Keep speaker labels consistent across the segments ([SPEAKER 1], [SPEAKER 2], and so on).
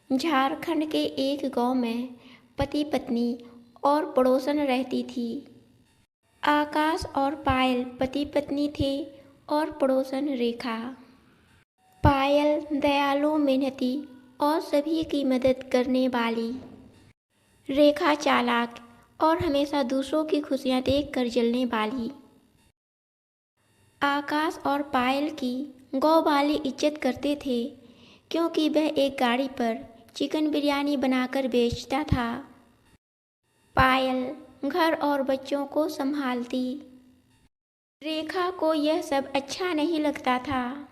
[SPEAKER 1] झारखंड के एक गांव में पति पत्नी और पड़ोसन रहती थी। आकाश और पायल पति पत्नी थे और पड़ोसन रेखा। पायल दयालु, मेहनती और सभी की मदद करने वाली। रेखा चालाक और हमेशा दूसरों की खुशियां देखकर जलने वाली। आकाश और पायल की गांव वाले इज्जत करते थे क्योंकि वह एक गाड़ी पर चिकन बिरयानी बनाकर बेचता था। पायल घर और बच्चों को संभालती। रेखा को यह सब अच्छा नहीं लगता था।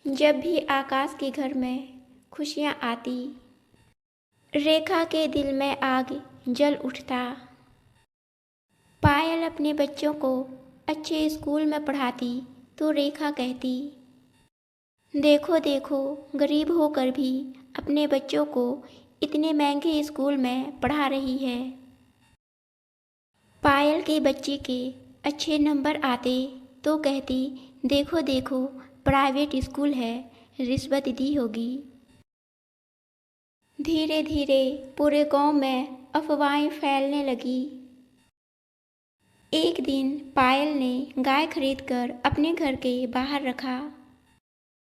[SPEAKER 1] जब भी आकाश के घर में खुशियां आती, रेखा के दिल में आग जल उठता। पायल अपने बच्चों को अच्छे स्कूल में पढ़ाती तो रेखा कहती, देखो देखो, गरीब होकर भी अपने बच्चों को इतने महंगे स्कूल में पढ़ा रही है। पायल के बच्चे के अच्छे नंबर आते तो कहती, देखो देखो, प्राइवेट स्कूल है, रिश्वत दी होगी। धीरे धीरे पूरे गांव में अफवाहें फैलने लगी। एक दिन पायल ने गाय खरीदकर अपने घर के बाहर रखा।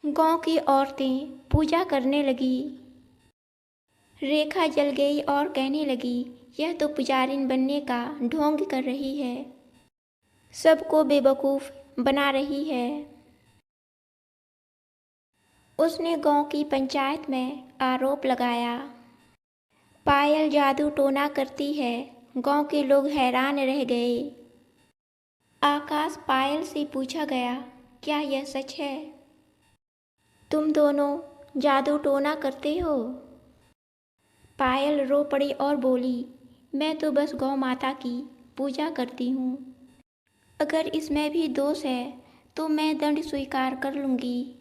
[SPEAKER 1] गांव की औरतें पूजा करने लगी। रेखा जल गई और कहने लगी, यह तो पुजारिन बनने का ढोंग कर रही है, सबको बेवकूफ़ बना रही है। उसने गांव की पंचायत में आरोप लगाया, पायल जादू टोना करती है। गांव के लोग हैरान रह गए। आकाश पायल से पूछा गया, क्या यह सच है? तुम दोनों जादू टोना करते हो? पायल रो पड़ी और बोली, मैं तो बस गौ माता की पूजा करती हूँ। अगर इसमें भी दोष है तो मैं दंड स्वीकार कर लूँगी।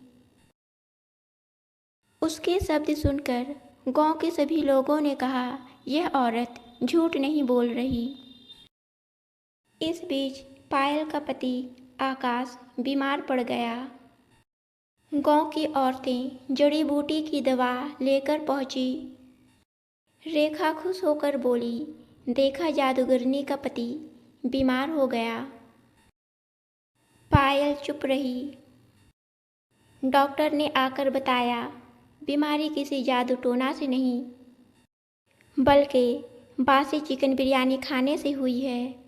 [SPEAKER 1] उसके शब्द सुनकर गांव के सभी लोगों ने कहा, यह औरत झूठ नहीं बोल रही। इस बीच पायल का पति आकाश बीमार पड़ गया। गांव की औरतें जड़ी बूटी की दवा लेकर पहुंची। रेखा खुश होकर बोली, देखा, जादूगरनी का पति बीमार हो गया। पायल चुप रही। डॉक्टर ने आकर बताया, बीमारी किसी जादू टोना से नहीं, बल्कि बासी चिकन बिरयानी खाने से हुई है।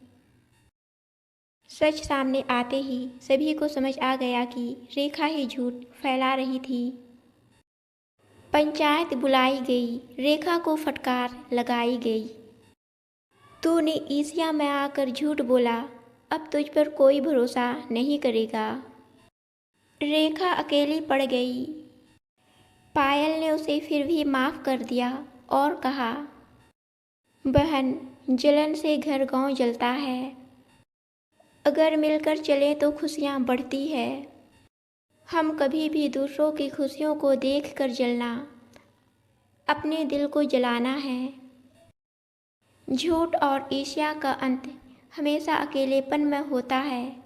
[SPEAKER 1] सच सामने आते ही सभी को समझ आ गया कि रेखा ही झूठ फैला रही थी। पंचायत बुलाई गई, रेखा को फटकार लगाई गई। तूने ईसिया में आकर झूठ बोला, अब तुझ पर कोई भरोसा नहीं करेगा। रेखा अकेली पड़ गई। पायल ने उसे फिर भी माफ़ कर दिया और कहा, बहन, जलन से घर गांव जलता है, अगर मिलकर चले तो खुशियां बढ़ती है। हम कभी भी दूसरों की खुशियों को देखकर जलना, अपने दिल को जलाना है। झूठ और ईर्ष्या का अंत हमेशा अकेलेपन में होता है।